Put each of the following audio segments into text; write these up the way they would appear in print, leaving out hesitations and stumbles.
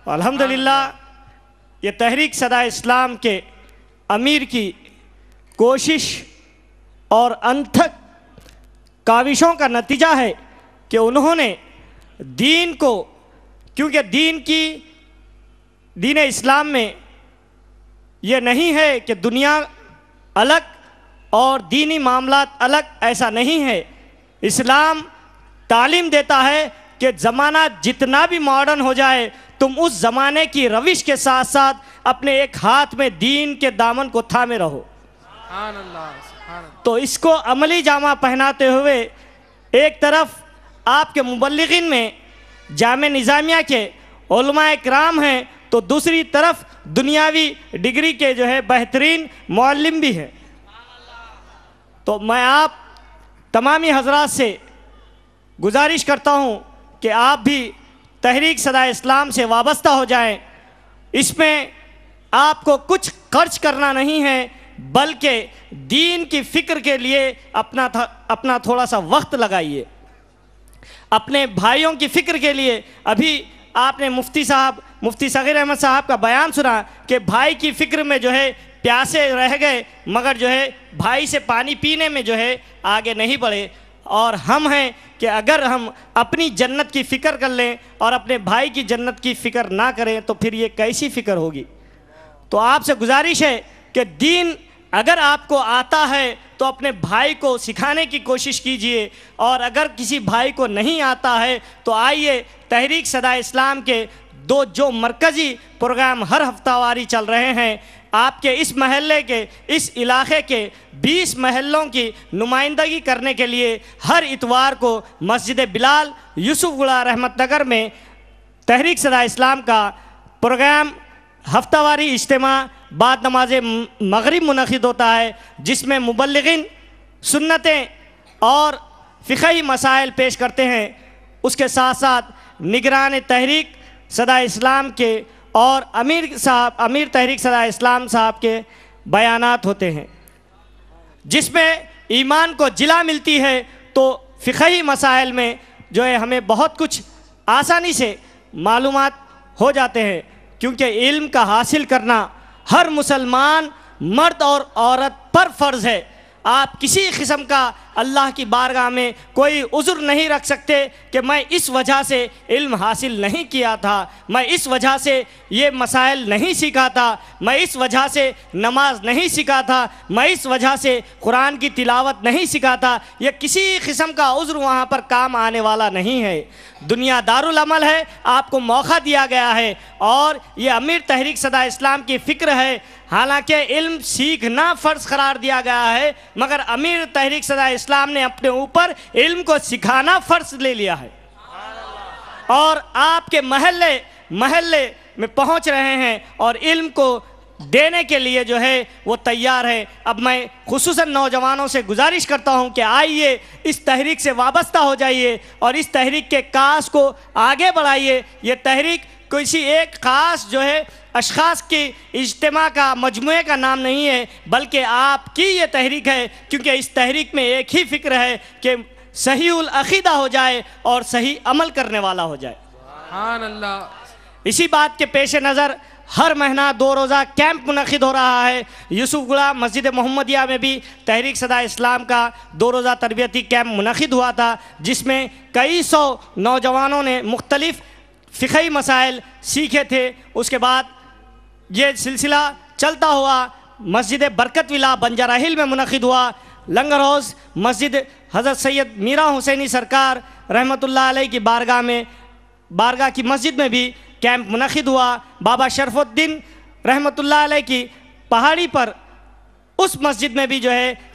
الحمدللہ یہ تحریک صدا اسلام کے امیر کی کوشش اور انتھک کاوشوں کا نتیجہ ہے کہ انہوں نے دین کو، کیونکہ دین اسلام میں یہ نہیں ہے کہ دنیا الگ اور دینی معاملات الگ، ایسا نہیں ہے۔ اسلام تعلیم دیتا ہے کہ زمانہ جتنا بھی ماڈرن ہو جائے، تم اس زمانے کی روش کے ساتھ ساتھ اپنے ایک ہاتھ میں دین کے دامن کو تھامے رہو۔ سبحان اللہ، سبحان اللہ۔ تو اس کو عملی جامہ پہناتے ہوئے ایک طرف آپ کے مبلغین میں جامعہ نظامیہ کے علماء کرام ہیں، تو دوسری طرف دنیاوی ڈگری کے بہترین معلم بھی ہیں۔ تو میں آپ تمامی حضرات سے گزارش کرتا ہوں کہ آپ بھی تحریک صدا اسلام سے وابستہ ہو جائیں۔ اس میں آپ کو کچھ خرچ کرنا نہیں ہے، بلکہ دین کی فکر کے لیے اپنا تھوڑا سا وقت لگائیے، اپنے بھائیوں کی فکر کے لیے۔ ابھی آپ نے مفتی صغیر احمد صاحب کا بیان سنا کہ بھائی کی فکر میں پیاسے رہ گئے، مگر بھائی سے پانی پینے میں آگے نہیں بڑھے۔ اور ہم ہیں کہ اگر ہم اپنی جنت کی فکر کر لیں اور اپنے بھائی کی جنت کی فکر نہ کریں تو پھر یہ کیسی فکر ہوگی؟ تو آپ سے گزارش ہے کہ دین اگر آپ کو آتا ہے تو اپنے بھائی کو سکھانے کی کوشش کیجئے، اور اگر کسی بھائی کو نہیں آتا ہے تو آئیے تحریک صدا اسلام کے جو مرکزی پروگرام ہر ہفتہ واری چل رہے ہیں، آپ کے اس محلے کے، اس علاقے کے 20 محلوں کی نمائندگی کرنے کے لیے ہر اتوار کو مسجد بلال یوسف گڑا رحمت نگر میں تحریک صدا اسلام کا پروگرام ہفتہ واری اجتماع بعد نماز مغرب منعقد ہوتا ہے، جس میں مبلغین سنتیں اور فقہی مسائل پیش کرتے ہیں۔ اس کے ساتھ ساتھ نگران تحریک صدا اسلام کے اور امیر تحریک صدا اسلام صاحب کے بیانات ہوتے ہیں، جس میں ایمان کو جلا ملتی ہے۔ تو فقہی مسائل میں ہمیں بہت کچھ آسانی سے معلومات ہو جاتے ہیں، کیونکہ علم کا حاصل کرنا ہر مسلمان مرد اور عورت پر فرض ہے۔ آپ کسی قسم کا اللہ کی بارگاہ میں کوئی عذر نہیں رکھ سکتے کہ میں اس وجہ سے علم حاصل نہیں کیا تھا، میں اس وجہ سے یہ مسائل نہیں سیکھا تھا، میں اس وجہ سے نماز نہیں سیکھا تھا، میں اس وجہ سے قرآن کی تلاوت نہیں سیکھا تھا۔ یہ کسی قسم کا عذر وہاں پر کام آنے والا نہیں ہے۔ دنیا دارالعمل ہے، آپ کو موقع دیا گیا ہے، اور یہ امیر تحریک صدا اسلام کی فکر ہے۔ حالانکہ علم سیکھنا فرض قرار دیا گیا ہے، مگر امیر تحریک صدا اسلام نے اپنے اوپر علم کو سکھانا فرض لے لیا ہے، اور آپ کے محلے میں پہنچ رہے ہیں اور علم کو دینے کے لیے وہ تیار ہے۔ اب میں خصوصاً نوجوانوں سے گزارش کرتا ہوں کہ آئیے اس تحریک سے وابستہ ہو جائیے اور اس تحریک کے کاس کو آگے بڑھائیے۔ یہ تحریک کسی ایک خاص اشخاص کی اجتماع کا، مجموعے کا نام نہیں ہے، بلکہ آپ کی یہ تحریک ہے، کیونکہ اس تحریک میں ایک ہی فکر ہے کہ صحیح العقیدہ ہو جائے اور صحیح عمل کرنے والا ہو جائے۔ سبحان اللہ۔ اسی بات کے پیش نظر ہر مہینہ 2 روزہ کیمپ منعقد ہو رہا ہے۔ یوسف گڑا مسجد محمدیہ میں بھی تحریک صدا اسلام کا 2 روزہ تربیتی کیمپ منعقد ہوا تھا، جس میں کئی سو نوجوانوں نے مختلف فقہی مسائل سیکھے تھے۔ اس کے بعد یہ سلسلہ چلتا ہوا مسجد برکت ولا بنجارہ ہل میں منعقد ہوا۔ لنگر ہاؤس مسجد حضرت سید میرا حسینی سرکار رحمۃ اللہ علیہ کی بارگاہ کی مسجد میں بھی کیمپ منعقد ہوا۔ بابا شرف الدین رحمۃ اللہ علیہ کی پہاڑی پر اس مسجد میں بھی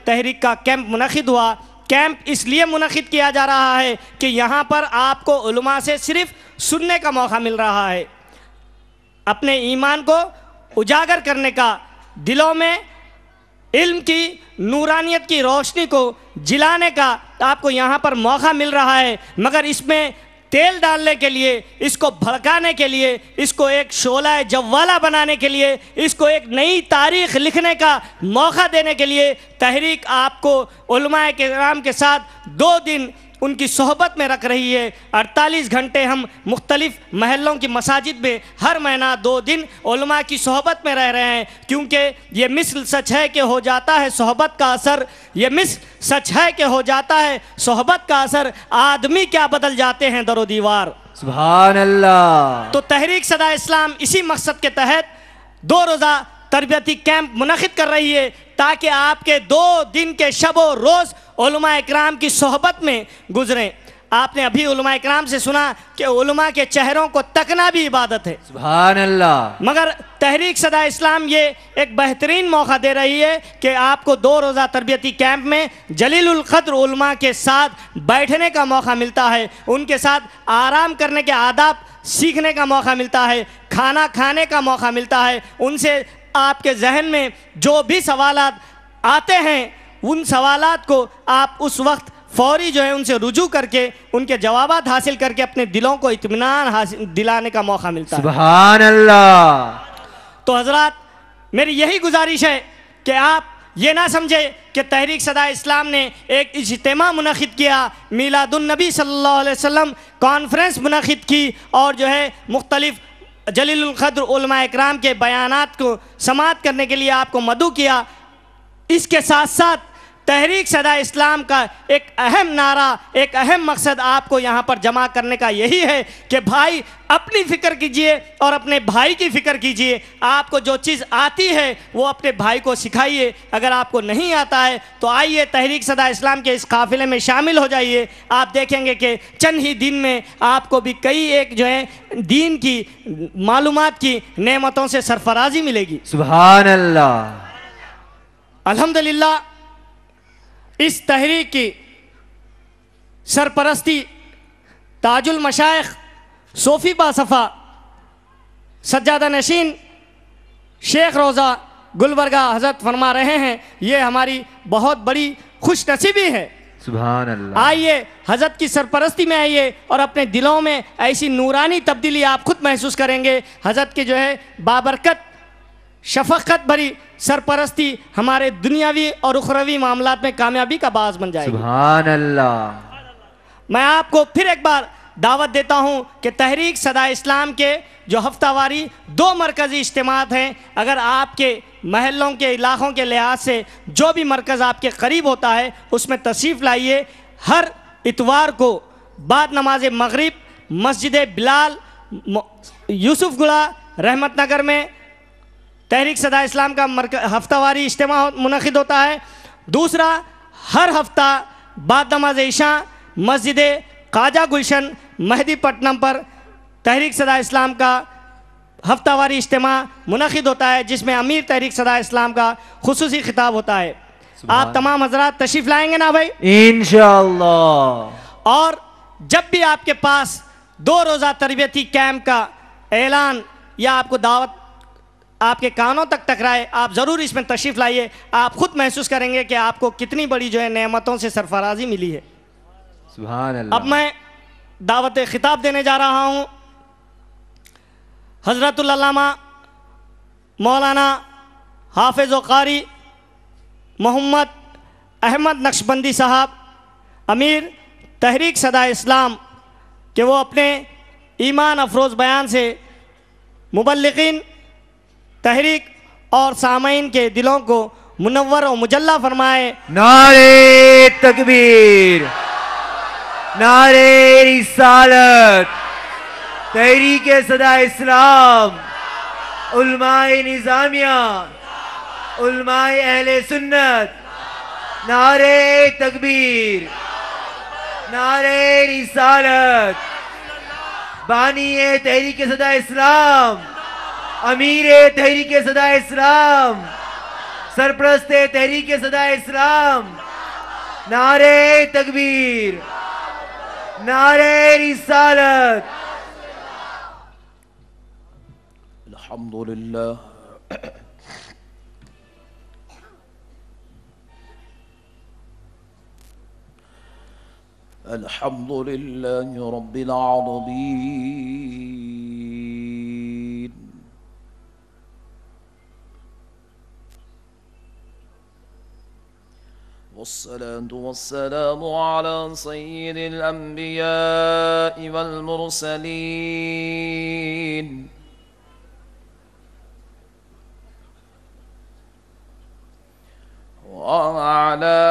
تحریک کا کیمپ منعقد ہوا۔ کیمپ اس لیے منعقد کیا جا رہا ہے کہ یہاں پر آپ کو علماء سے صرف سننے کا موقع مل رہا ہے، اپنے ایمان کو اجاگر کرنے کا، دلوں میں علم کی نورانیت کی روشنی کو جلانے کا آپ کو یہاں پر موقع مل رہا ہے، مگر اس میں تیل ڈالنے کے لیے، اس کو بھڑکانے کے لیے، اس کو ایک شعلہ جوالہ بنانے کے لیے، اس کو ایک نئی تاریخ لکھنے کا موقع دینے کے لیے تحریک آپ کو علماء کرام کے ساتھ 2 دن ان کی صحبت میں رکھ رہی ہے۔ 48 گھنٹے ہم مختلف محلوں کی مساجد میں ہر مہینہ 2 دن علماء کی صحبت میں رہ رہے ہیں، کیونکہ یہ مثل سچ ہے کہ ہو جاتا ہے صحبت کا اثر، یہ مثل سچ ہے کہ ہو جاتا ہے صحبت کا اثر، آدمی کیا بدل جاتے ہیں در و دیوار۔ سبحان اللہ۔ تو تحریک صدا اسلام اسی مقصد کے تحت 2 روزہ تربیتی کیمپ منعقد کر رہی ہے، تاکہ آپ کے 2 دن کے شب و روز علماء اکرام کی صحبت میں گزریں۔ آپ نے ابھی علماء اکرام سے سنا کہ علماء کے چہروں کو تکنا بھی عبادت ہے، سبحان اللہ۔ مگر تحریک صدا اسلام یہ ایک بہترین موقع دے رہی ہے کہ آپ کو 2 روزہ تربیتی کیمپ میں جلیل القدر علماء کے ساتھ بیٹھنے کا موقع ملتا ہے، ان کے ساتھ آرام کرنے کے آداب سیکھنے کا موقع ملتا ہے، کھانا کھانے کا موقع ملتا ہے، ان سے آپ کے ذہن میں جو بھی سوالات آتے ہیں ان سوالات کو آپ اس وقت فوری جو ہے ان سے رجوع کر کے ان کے جوابات حاصل کر کے اپنے دلوں کو اطمینان دلانے کا موقع ملتا ہے۔ سبحان اللہ۔ تو حضرات میری یہی گزارش ہے کہ آپ یہ نہ سمجھے کہ تحریک صدا اسلام نے ایک اجتماع منعقد کیا، میلاد النبی صلی اللہ علیہ وسلم کانفرنس منعقد کی اور جو ہے مختلف جلیل القدر علماء اکرام کے بیانات کو سماعت کرنے کے لیے آپ کو مدعو کیا۔ اس کے ساتھ ساتھ تحریک صدا اسلام کا ایک اہم نعرہ، ایک اہم مقصد آپ کو یہاں پر جمع کرنے کا یہی ہے کہ بھائی اپنی فکر کیجئے اور اپنے بھائی کی فکر کیجئے۔ آپ کو جو چیز آتی ہے وہ اپنے بھائی کو سکھائیے، اگر آپ کو نہیں آتا ہے تو آئیے تحریک صدا اسلام کے اس قافلے میں شامل ہو جائیے۔ آپ دیکھیں گے کہ چند ہی دن میں آپ کو بھی کئی ایک جو ہے دین کی معلومات کی نعمتوں سے سرفرازی ملے گی۔ سبحان اللہ۔ الحمدللہ اس تحریک کی سرپرستی تاج المشائخ صوفی باصفا سجادہ نشین شیخ روضہ گلبرگہ حضرت فرما رہے ہیں، یہ ہماری بہت بڑی خوش نصیبی ہے۔ سبحان اللہ۔ آئیے حضرت کی سرپرستی میں آئیے اور اپنے دلوں میں ایسی نورانی تبدیلی آپ خود محسوس کریں گے۔ حضرت کی جو ہے بابرکت شفقت بھری سرپرستی ہمارے دنیاوی اور اخروی معاملات میں کامیابی کا باعث بن جائے گی۔ سبحان اللہ۔ میں آپ کو پھر ایک بار دعوت دیتا ہوں کہ تحریک صدا اسلام کے جو ہفتہ واری 2 مرکزی اجتماعات ہیں، اگر آپ کے محلوں کے علاقوں کے لحاظ سے جو بھی مرکز آپ کے قریب ہوتا ہے اس میں تشریف لائیے۔ ہر اتوار کو بعد نماز مغرب مسجد بلال یوسف گڑھا رحمت نگر میں تحریک صدا اسلام کا ہفتہ واری اجتماع منعقد ہوتا ہے۔ دوسرا، ہر ہفتہ بعد نماز عشاء مسجد خواجہ گلشن مہدی پٹنم پر تحریک صدا اسلام کا ہفتہ واری اجتماع منعقد ہوتا ہے، جس میں امیر تحریک صدا اسلام کا خصوصی خطاب ہوتا ہے۔ آپ تمام حضرات تشریف لائیں گے نا بھائی؟ انشاءاللہ۔ اور جب بھی آپ کے پاس 2 روزہ تربیتی کیمپ کا اعلان یا آپ کو دعوت آپ کے کانوں تک ٹکرائے، آپ ضرور اس میں تشریف لائیے۔ آپ خود محسوس کریں گے کہ آپ کو کتنی بڑی جو ہے نعمتوں سے سرفرازی ملی ہے۔ سبحان اللہ۔ اب میں دعوت خطاب دینے جا رہا ہوں حضرت العلامہ مولانا حافظ و قاری محمد احمد نقشبندی صاحب امیر تحریک صدا اسلام کہ وہ اپنے ایمان افروز بیان سے مبلغین تحریک اور سامعین کے دلوں کو منور و مجلہ فرمائے۔ نعرہ تکبیر، نعرہ رسالت، تحریک صدا اسلام، علماء نظامیہ، علماء اہل سنت، نعرہ تکبیر، نعرہ رسالت، بانی تحریک صدا اسلام، امیر تحریک صدا اسلام، سرپرست تحریک صدا اسلام، نعرہ تکبیر، نعرہ رسالت۔ الحمدللہ الحمدللہ رب العالمین والصلاة والسلام على سيد الأنبياء والمرسلين وعلى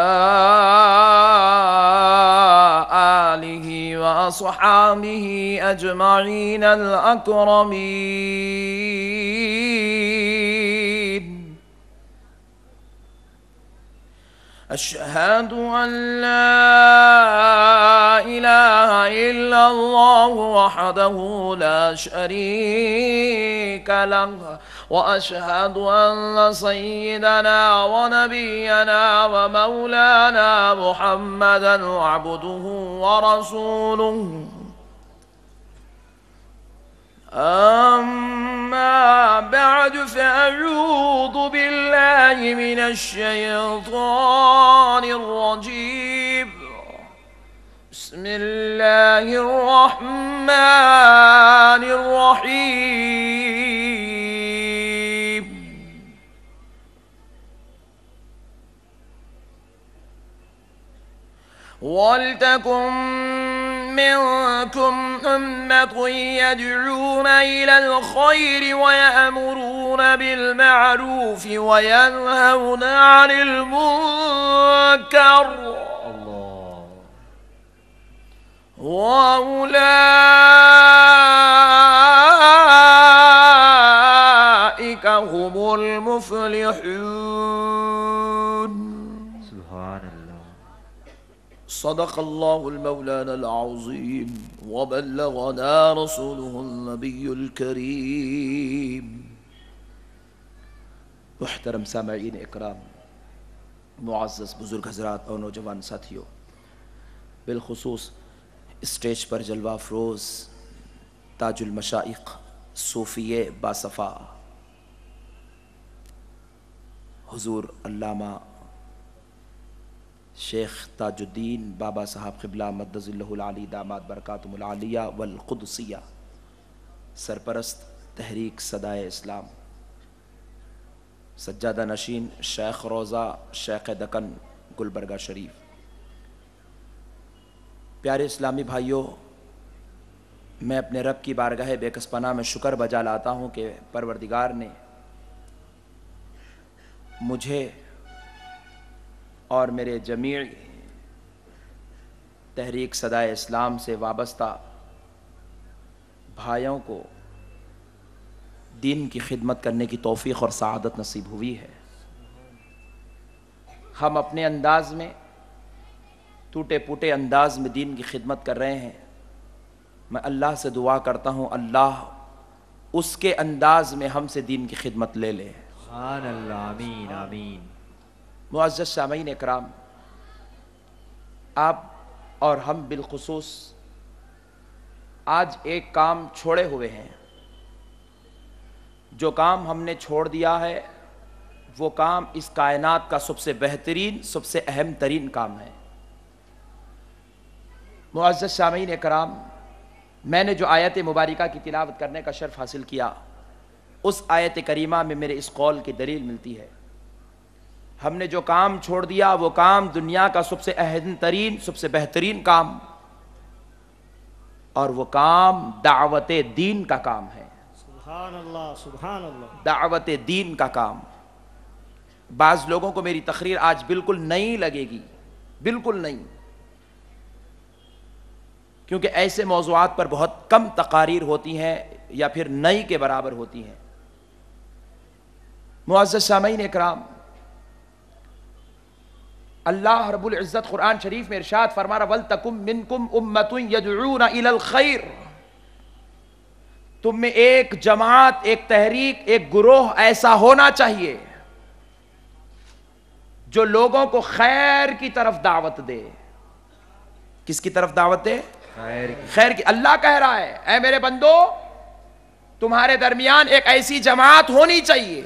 آله وأصحابه أجمعين الأكرمين. أشهد أن لا إله إلا الله وحده لا شريك له، وأشهد أن سيدنا ونبينا ومولانا محمدا عبده ورسوله. أما بعد فأعوذ بالله من الشيطان الرجيم. بسم الله الرحمن الرحيم. ولتكن منكم أمة يدعون إلى الخير ويأمرون بالمعروف وينهون عن المنكر وأولئك هم المفلحون. صدق الله المولانا العظيم وبلغنا رسوله النبي الكريم. محترم سامعین اکرام، معزز بزرگ حضرات اور نوجوان ساتھیوں، بالخصوص اسٹیج پر جلوہ افروز تاج المشائخ صوفی باصفا حضور علامہ شیخ تاج الدین بابا صاحب قبلہ مدظ اللہ العلی داماد برکاتہم العالیہ والقدسیہ، سرپرست تحریک صدائے اسلام، سجادہ نشین شیخ روضہ شیخ دکن گلبرگہ شریف، پیارے اسلامی بھائیوں، میں اپنے رب کی بارگاہ بے کس پناہ میں شکر بجا لاتا ہوں کہ پروردگار نے مجھے اور میرے جمیع تحریک صدائے اسلام سے وابستہ بھائیوں کو دین کی خدمت کرنے کی توفیق اور سعادت نصیب ہوئی ہے۔ ہم اپنے انداز میں، ٹوٹے پوٹے انداز میں دین کی خدمت کر رہے ہیں۔ میں اللہ سے دعا کرتا ہوں اللہ اس کے انداز میں ہم سے دین کی خدمت لے لے۔ سبحان اللہ، آمین آمین۔ معزز سامعین اکرام، آپ اور ہم بالخصوص آج ایک کام چھوڑے ہوئے ہیں۔ جو کام ہم نے چھوڑ دیا ہے وہ کام اس کائنات کا سب سے بہترین، سب سے اہم ترین کام ہے۔ معزز سامعین اکرام، میں نے جو آیت مبارکہ کی تلاوت کرنے کا شرف حاصل کیا، اس آیت کریمہ میں میرے اس قول کی دلیل ملتی ہے۔ ہم نے جو کام چھوڑ دیا وہ کام دنیا کا سب سے اہم ترین، سب سے بہترین کام، اور وہ کام دعوت دین کا کام ہے۔ سبحان اللہ، سبحان اللہ، دعوت دین کا کام۔ بعض لوگوں کو میری تقریر آج بالکل نئی لگے گی، بالکل نہیں، کیونکہ ایسے موضوعات پر بہت کم تقاریر ہوتی ہیں یا پھر نئی کے برابر ہوتی ہیں۔ معزز سامعین اکرام، اللہ رب العزت قرآن شریف میں ارشاد فرما رہا وَلْتَكُمْ مِنْكُمْ أُمَّةٌ يَدْعُونَ إِلَى الْخَيْرِ، تم میں ایک جماعت، ایک تحریک، ایک گروہ ایسا ہونا چاہیے جو لوگوں کو خیر کی طرف دعوت دے۔ کس کی طرف دعوت دے؟ خیر کی۔ اللہ کہہ رہا ہے اے میرے بندو، تمہارے درمیان ایک ایسی جماعت ہونی چاہیے،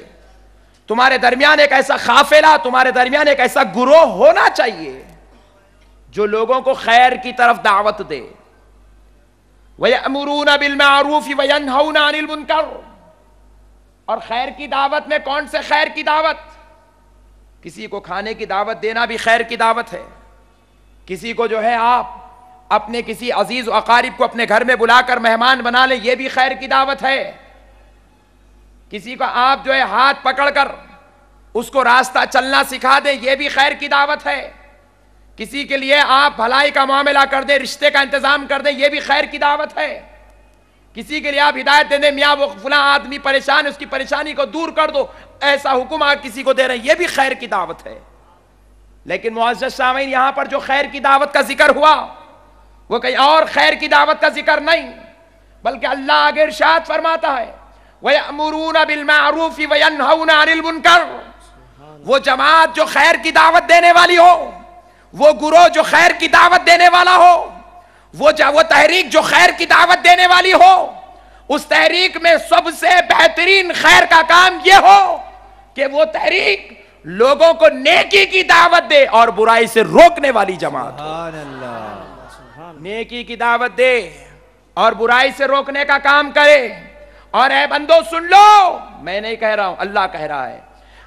تمہارے درمیان ایک ایسا قافلہ، تمہارے درمیان ایک ایسا گروہ ہونا چاہیے جو لوگوں کو خیر کی طرف دعوت دے۔ وَيَأْمُرُونَ بِالْمَعْرُوفِ وَيَنْهَوْنَ عَنِ الْمُنْكَرِ، اور خیر کی دعوت میں کون سے خیر کی دعوت؟ کسی کو کھانے کی دعوت دینا بھی خیر کی دعوت ہے. کسی کو جو ہے آپ اپنے کسی عزیز و اقارب کو اپنے گھر میں بلا کر مہمان بنا لیں, یہ بھی خیر کی دعوت ہے. کسی کو آپ جو ہے ہاتھ پکڑ کر اس کو راستہ چلنا سکھا دیں, یہ بھی خیر کی دعوت ہے. کسی کے لیے آپ بھلائی کا معاملہ کر دیں, رشتے کا انتظام کر دیں, یہ بھی خیر کی دعوت ہے. کسی کے لیے آپ ہدایت دے دیں, میاں وہ فلاں آدمی پریشان ہے, اس کی پریشانی کو دور کر دو, ایسا حکم آپ کسی کو دے رہے ہیں, یہ بھی خیر کی دعوت ہے. لیکن معزز سامعین, یہاں پر جو خیر کی دعوت کا ذکر ہوا وہ کہیں اور خیر کی دعوت کا ذکر نہیں, بلکہ اللہ آگے ارشاد فرماتا ہے وَيَأْمُرُونَ بِالْمَعْرُوفِ وَيَنْهَوْنَ عَنِ الْمُنْكَرِ. وہ جماعت جو خیر کی دعوت دینے والی ہو, وہ گروہ جو خیر کی دعوت دینے والا ہو, وہ تحریک جو خیر کی دعوت دینے والی ہو, اس تحریک میں سب سے بہترین خیر کا کام یہ ہو کہ وہ تحریک لوگوں کو نیکی کی دعوت دے اور برائی سے روکنے والی جماعت ہو. سبحان اللہ. نیکی کی دعوت دے اور برائی سے روکنے کا کام کرے. اور اے بندو سن لو, میں نہیں کہہ رہا ہوں, اللہ کہہ رہا ہے,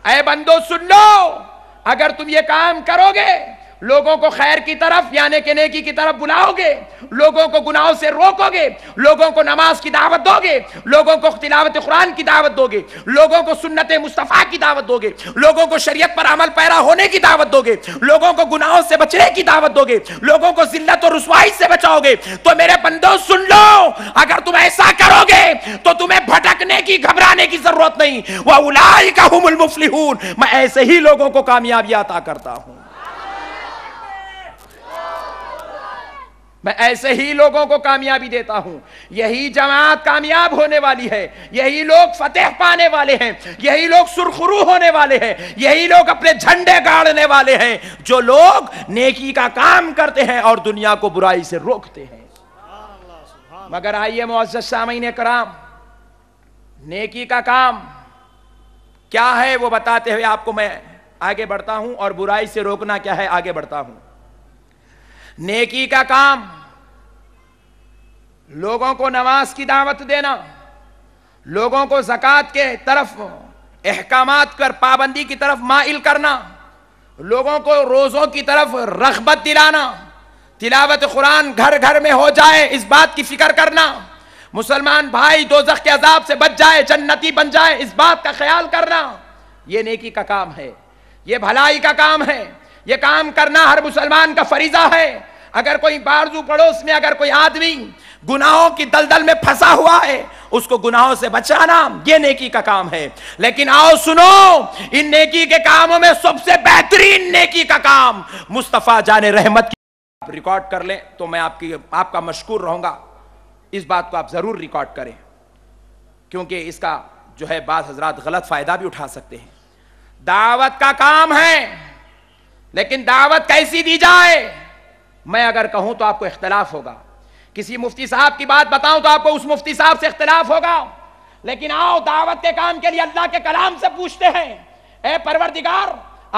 اے بندو سن لو, اگر تم یہ کام کرو گے, لوگوں کو خیر کی طرف یعنی کہ نیکی کی طرف بلاؤ گے, لوگوں کو گناہوں سے روکو گے, لوگوں کو نماز کی دعوت دو گے, لوگوں کو تلاوت قرآن کی دعوت دو گے, لوگوں کو سنت مصطفیٰ کی دعوت دو گے, لوگوں کو شریعت پر عمل پیرا ہونے کی دعوت دو گے, لوگوں کو گناہوں سے بچنے کی دعوت دو گے, لوگوں کو ذلت و رسوائی سے بچاؤ گے, تو میرے بندو سن لو, اگر تم ایسا کرو گے تو تمہیں بھٹکنے کی, گھبرانے کی ضرورت نہیں. وَأُولَٰئِكَ هُمُ الْمُفْلِحُونَ. میں ایسے ہی لوگوں کو کامیابی عطا کرتا ہوں, میں ایسے ہی لوگوں کو کامیابی دیتا ہوں. یہی جماعت کامیاب ہونے والی ہے, یہی لوگ فتح پانے والے ہیں, یہی لوگ سرخرو ہونے والے ہیں, یہی لوگ اپنے جھنڈے گاڑنے والے ہیں, جو لوگ نیکی کا کام کرتے ہیں اور دنیا کو برائی سے روکتے ہیں. مگر آئیے معزز سامعین کرام, نیکی کا کام کیا ہے وہ بتاتے ہوئے آپ کو میں آگے بڑھتا ہوں, اور برائی سے روکنا کیا ہے آگے بڑھتا ہوں. نیکی کا کام لوگوں کو نماز کی دعوت دینا, لوگوں کو زکوٰۃ کے طرف احکامات پر پابندی کی طرف مائل کرنا, لوگوں کو روزوں کی طرف رغبت دلانا, تلاوت قرآن گھر گھر میں ہو جائے اس بات کی فکر کرنا, مسلمان بھائی دوزخ کے عذاب سے بچ جائے, جنتی بن جائے اس بات کا خیال کرنا, یہ نیکی کا کام ہے, یہ بھلائی کا کام ہے. یہ کام کرنا ہر مسلمان کا فریضہ ہے. اگر کوئی بارزو پڑوس میں اگر کوئی آدمی گناہوں کی دلدل میں پھنسا ہوا ہے, اس کو گناہوں سے بچانا یہ نیکی کا کام ہے. لیکن آؤ سنو, ان نیکی کے کاموں میں سب سے بہترین نیکی کا کام مصطفیٰ جان رحمت کی. آپ ریکارڈ کر لیں تو میں آپ کا مشکور رہوں گا. اس بات کو آپ ضرور ریکارڈ کریں, کیونکہ اس کا جو ہے بعض حضرات غلط فائدہ بھی اٹھا سکتے ہیں. دعوت کا کام ہے, لیکن دعوت کیسی دی جائے, میں اگر کہوں تو آپ کو اختلاف ہوگا. کسی مفتی صاحب کی بات بتاؤں تو آپ کو اس مفتی صاحب سے اختلاف ہوگا. لیکن آؤ دعوت کے کام کے لیے اللہ کے کلام سے پوچھتے ہیں, اے پروردگار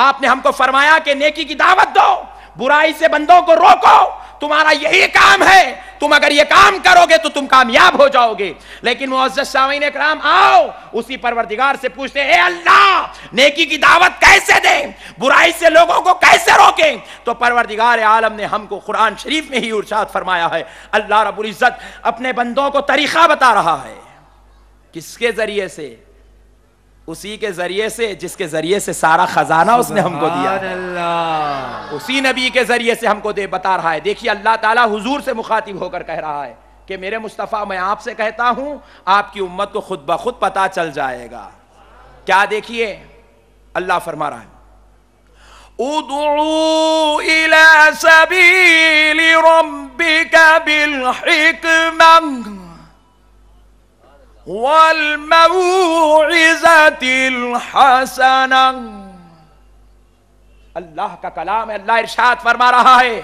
آپ نے ہم کو فرمایا کہ نیکی کی دعوت دو, برائی سے بندوں کو روکو, تمہارا یہی کام ہے, تم اگر یہ کام کرو گے تو تم کامیاب ہو جاؤ گے. لیکن معزز سامعین کرام, آؤ اسی پروردگار سے پوچھتے ہیں, اے اللہ نیکی کی دعوت کیسے دیں, برائی سے لوگوں کو کیسے روکیں. تو پروردگار عالم نے ہم کو قرآن شریف میں ہی ارشاد فرمایا ہے. اللہ رب العزت اپنے بندوں کو طریقہ بتا رہا ہے. کس کے ذریعے سے؟ اسی کے ذریعے سے جس کے ذریعے سے سارا خزانہ اس نے ہم کو دیا ہے. اسی نبی کے ذریعے سے ہم کو بتا رہا ہے. دیکھیے اللہ تعالیٰ حضور سے مخاطب ہو کر کہہ رہا ہے کہ میرے مصطفیٰ میں آپ سے کہتا ہوں, آپ کی امت کو خود بخود پتا چل جائے گا. کیا دیکھیے اللہ فرما رہا ہے, ادعو الی سبیل ربک بالحکمہ والموعظۃ الحسنہ. اللہ کا کلام ہے, اللہ ارشاد فرما رہا ہے,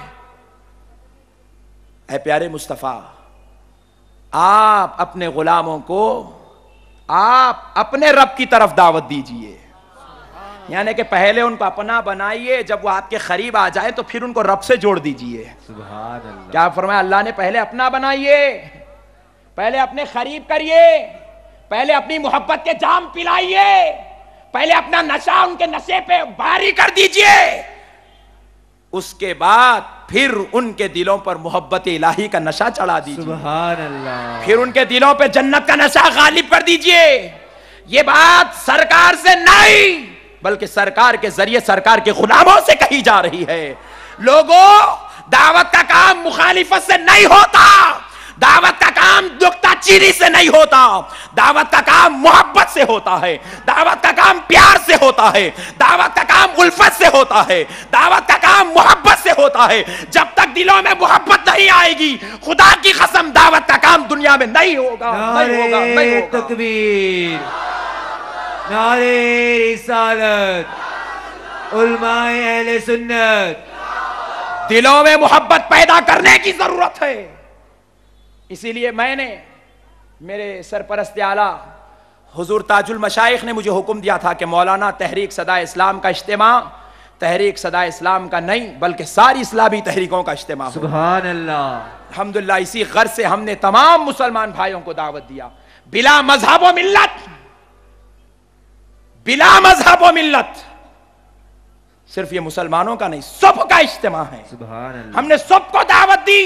اے پیارے مصطفیٰ آپ اپنے غلاموں کو آپ اپنے رب کی طرف دعوت دیجئے. یعنی کہ پہلے ان کو اپنا بنائیے, جب وہ آپ کے قریب آ جائے تو پھر ان کو رب سے جوڑ دیجئے. سبحان اللہ. کیا فرمایا اللہ نے, پہلے اپنا بنائیے, پہلے اپنے قریب کریے, پہلے اپنی محبت کے جام پلائیے, پہلے اپنا نشہ ان کے نشے پہ باری کر دیجئے، اس کے بعد پھر ان کے دلوں پر محبت الہی کا نشہ چڑھا دیجئے، سبحان اللہ، پھر ان کے دلوں پہ جنت کا نشہ غالب کر دیجئے۔ یہ بات سرکار سے نہیں بلکہ سرکار کے ذریعے سرکار کے غلاموں سے کہی جا رہی ہے۔ لوگوں، دعوت کا کام مخالفت سے نہیں ہوتا، دعوت کا کام نکتہ چینی سے نہیں ہوتا، دعوت کا کام محبت سے ہوتا ہے، دعوت کا کام پیار سے ہوتا ہے، دعوت کا کام الفت سے ہوتا ہے، دعوت کا کام محبت سے ہوتا ہے۔ جب تک دلوں میں محبت نہیں آئے گی، خدا کی قسم دعوت کا کام دنیا میں نہیں ہوگا، نہیں ہوگا، نہیں نعرہ ہوگا۔ تکبیر، نعرہ رسالت، علماء اہل سنت، دلوں میں محبت پیدا کرنے کی ضرورت ہے۔ اسی لیے میں نے میرے سرپرست اعلیٰ حضور تاج المشائخ نے مجھے حکم دیا تھا کہ مولانا تحریک صدا اسلام کا اجتماع تحریک صدا اسلام کا نہیں بلکہ ساری اسلامی تحریکوں کا اجتماع ہو۔ سبحان اللہ، الحمدللہ اسی غرض سے ہم نے تمام مسلمان بھائیوں کو دعوت دیا، بلا مذہب و ملت، بلا مذہب و ملت، صرف یہ مسلمانوں کا نہیں سب کا اجتماع ہے۔ سبحان اللہ، ہم نے سب کو دعوت دی،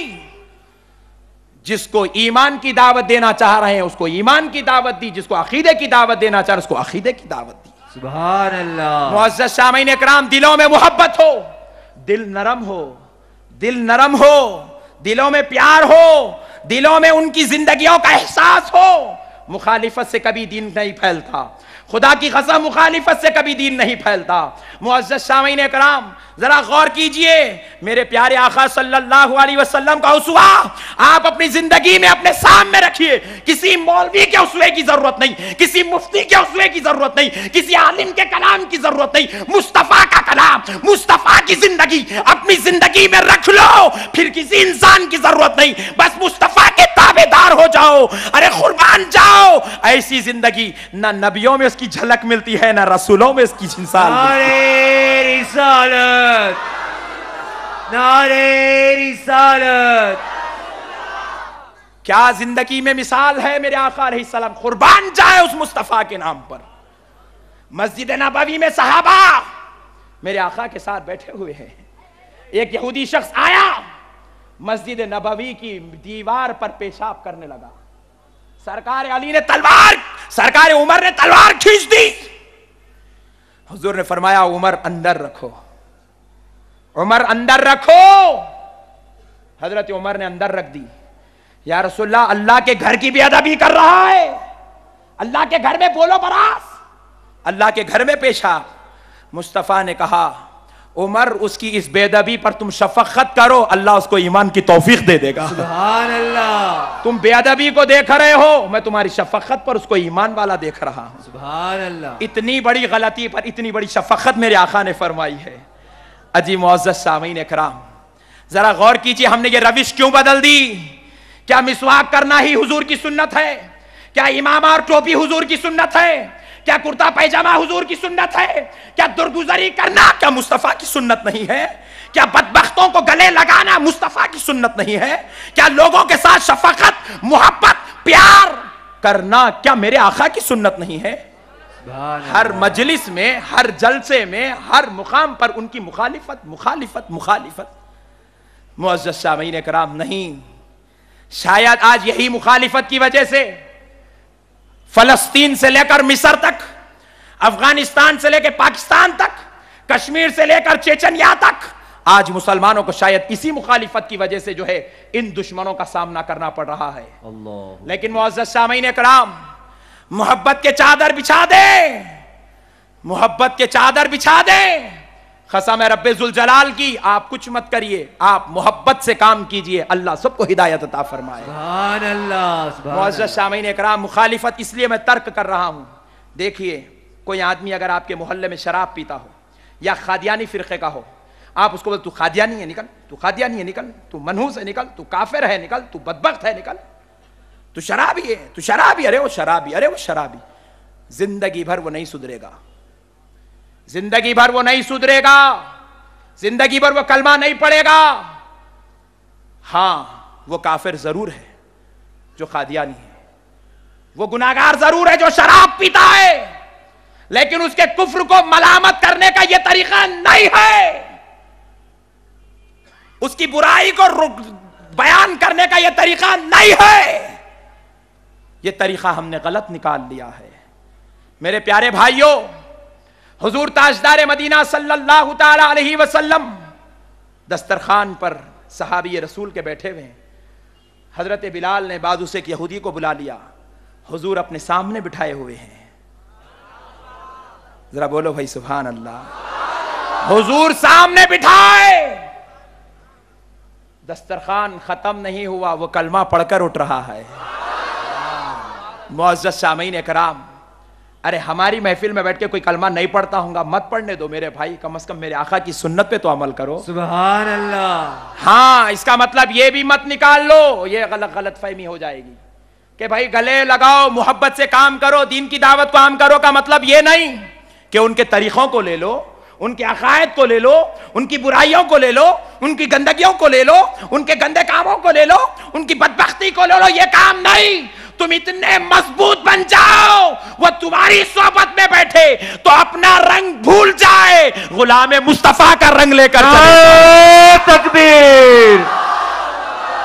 جس کو ایمان کی دعوت دینا چاہ رہے ہیں اس کو ایمان کی دعوت دی، جس کو عقیدے کی دعوت دینا چاہ رہے ہیں اس کو عقیدے کی دعوت دی۔ سبحان اللہ، معزز سامعین اکرام، دلوں میں محبت ہو، دل نرم ہو، دل نرم ہو، دلوں میں پیار ہو، دلوں میں ان کی زندگیوں کا احساس ہو، مخالفت سے کبھی دین نہیں پھیلتا، خدا کی قسم مخالفت سے کبھی دین نہیں پھیلتا۔ معزز سامعین اکرام، ذرا غور کیجئے، میرے پیارے آقا صلی اللہ علیہ وسلم کا اسوہ آپ اپنی زندگی میں اپنے سامنے رکھیے۔ کسی مولوی کے اسوے کی ضرورت نہیں، کسی مفتی کے اسوے کی ضرورت نہیں، کسی عالم کے کلام کی ضرورت نہیں، مصطفیٰ کا کلام، مصطفیٰ کی زندگی اپنی زندگی میں رکھ لو، پھر کسی انسان کی ضرورت نہیں، بس مصطفیٰ کے تابعدار ہو جاؤ، ارے قربان جاؤ۔ ایسی زندگی نہ نبیوں میں اس کی جھلک ملتی ہے، نہ رسولوں میں اس کی مثال ملتی ہے۔ نعرہ رسالت، نعرہ رسالت، کیا زندگی میں مثال ہے میرے آقا علیہ السلام، قربان جائے اس مصطفیٰ کے نام پر۔ مسجد نبوی میں صحابہ میرے آقا کے ساتھ بیٹھے ہوئے ہیں، ایک یہودی شخص آیا، مسجد نبوی کی دیوار پر پیشاب کرنے لگا، سرکار علی نے سرکار عمر نے تلوار کھینچ دی، حضور نے فرمایا عمر اندر رکھو، عمر اندر رکھو۔ حضرت عمر نے اندر رکھ دی۔ یا رسول اللہ، اللہ کے گھر کی بے ادبی کر رہا ہے، اللہ کے گھر میں بولو براس، اللہ کے گھر میں پیشاب۔ مصطفیٰ نے کہا عمر اس کی اس بے ادبی پر تم شفقت کرو، اللہ اس کو ایمان کی توفیق دے دے گا۔ سبحان اللہ، تم بے ادبی کو دیکھ رہے ہو، میں تمہاری شفقت پر اس کو ایمان والا دیکھ رہا ہوں۔ سبحان اللہ، اتنی بڑی غلطی پر اتنی بڑی شفقت میرے آقا نے فرمائی ہے۔ اجی معزز سامعین اکرام، ذرا غور کیجئے، ہم نے یہ روش کیوں بدل دی؟ کیا مسواک کرنا ہی حضور کی سنت ہے؟ کیا امامہ اور ٹوپی حضور کی سنت ہے؟ کیا کرتا پیجامہ حضور کی سنت ہے؟ کیا درگزری کرنا کیا مصطفیٰ کی سنت نہیں ہے؟ کیا بدبختوں کو گلے لگانا مصطفیٰ کی سنت نہیں ہے؟ کیا لوگوں کے ساتھ شفقت، محبت، پیار کرنا کیا میرے آقا کی سنت نہیں ہے؟ ہر مجلس میں، ہر جلسے میں، ہر مقام پر ان کی مخالفت مخالفت مخالفت۔ معزز سامعین کرام، نہیں، شاید آج یہی مخالفت کی وجہ سے فلسطین سے لے کر مصر تک، افغانستان سے لے کے پاکستان تک، کشمیر سے لے کر چیچنیا تک، آج مسلمانوں کو شاید اسی مخالفت کی وجہ سے جو ہے ان دشمنوں کا سامنا کرنا پڑ رہا ہے۔ لیکن معزز سامعین کرام، محبت کے چادر بچھا دے، محبت کے چادر بچھا دے، قسم رب ذوالجلال کی، آپ کچھ مت کریے، آپ محبت سے کام کیجئے، اللہ سب کو ہدایت عطا فرمائے۔ سبحان اللہ، سبحان معزز سامعین اکرام، مخالفت اس لیے میں ترک کر رہا ہوں۔ دیکھیے، کوئی آدمی اگر آپ کے محلے میں شراب پیتا ہو یا قادیانی فرقے کا ہو، آپ اس کو بولتے تو قادیانی ہے نکل، تو قادیانی ہے نکل، تو منحوس ہے نکل، تو کافر ہے نکل، تو بدبخت ہے نکل، تو شرابی ہے، تو شرابی، ارے وہ شرابی، ارے وہ شرابی، زندگی بھر وہ نہیں سدھرے گا، زندگی بھر وہ نہیں سدھرے گا، زندگی بھر وہ کلمہ نہیں پڑھے گا۔ ہاں، وہ کافر ضرور ہے جو قادیانی ہے، وہ گناہگار ضرور ہے جو شراب پیتا ہے، لیکن اس کے کفر کو ملامت کرنے کا یہ طریقہ نہیں ہے، اس کی برائی کو بیان کرنے کا یہ طریقہ نہیں ہے، یہ طریقہ ہم نے غلط نکال لیا ہے۔ میرے پیارے بھائیوں، حضور تاجدار مدینہ صلی اللہ تعالی علیہ وسلم دسترخوان پر صحابی رسول کے بیٹھے ہوئے ہیں۔ حضرت بلال نے بازو سے ایک یہودی کو بلا لیا، حضور اپنے سامنے بٹھائے ہوئے ہیں۔ ذرا بولو بھائی سبحان اللہ۔ حضور سامنے بٹھائے، دسترخوان ختم نہیں ہوا، وہ کلمہ پڑھ کر اٹھ رہا ہے۔ معزز سامعین اکرام، ارے ہماری محفل میں بیٹھ کے کوئی کلمہ نہیں پڑھتا ہوں گا، مت پڑھنے دو میرے بھائی، کم از کم میرے آقا کی سنت پہ تو عمل کرو۔ سبحان اللہ۔ ہاں، اس کا مطلب یہ بھی مت نکال لو، یہ غلط فہمی ہو جائے گی کہ بھائی گلے لگاؤ، محبت سے کام کرو، دین کی دعوت کو عام کرو، کا مطلب یہ نہیں کہ ان کے طریقوں کو لے لو، ان کے عقائد کو لے لو، ان کی برائیوں کو لے لو، ان کی گندگیوں کو لے لو، ان کے گندے کاموں کو لے لو، ان کی بدبختی کو لے لو، یہ کام نہیں۔ تم اتنے مضبوط بن جاؤ، وہ تمہاری صحبت میں بیٹھے تو اپنا رنگ بھول جائے، غلام مصطفیٰ کا رنگ لے کر چلے۔ نعرہ تکبیر،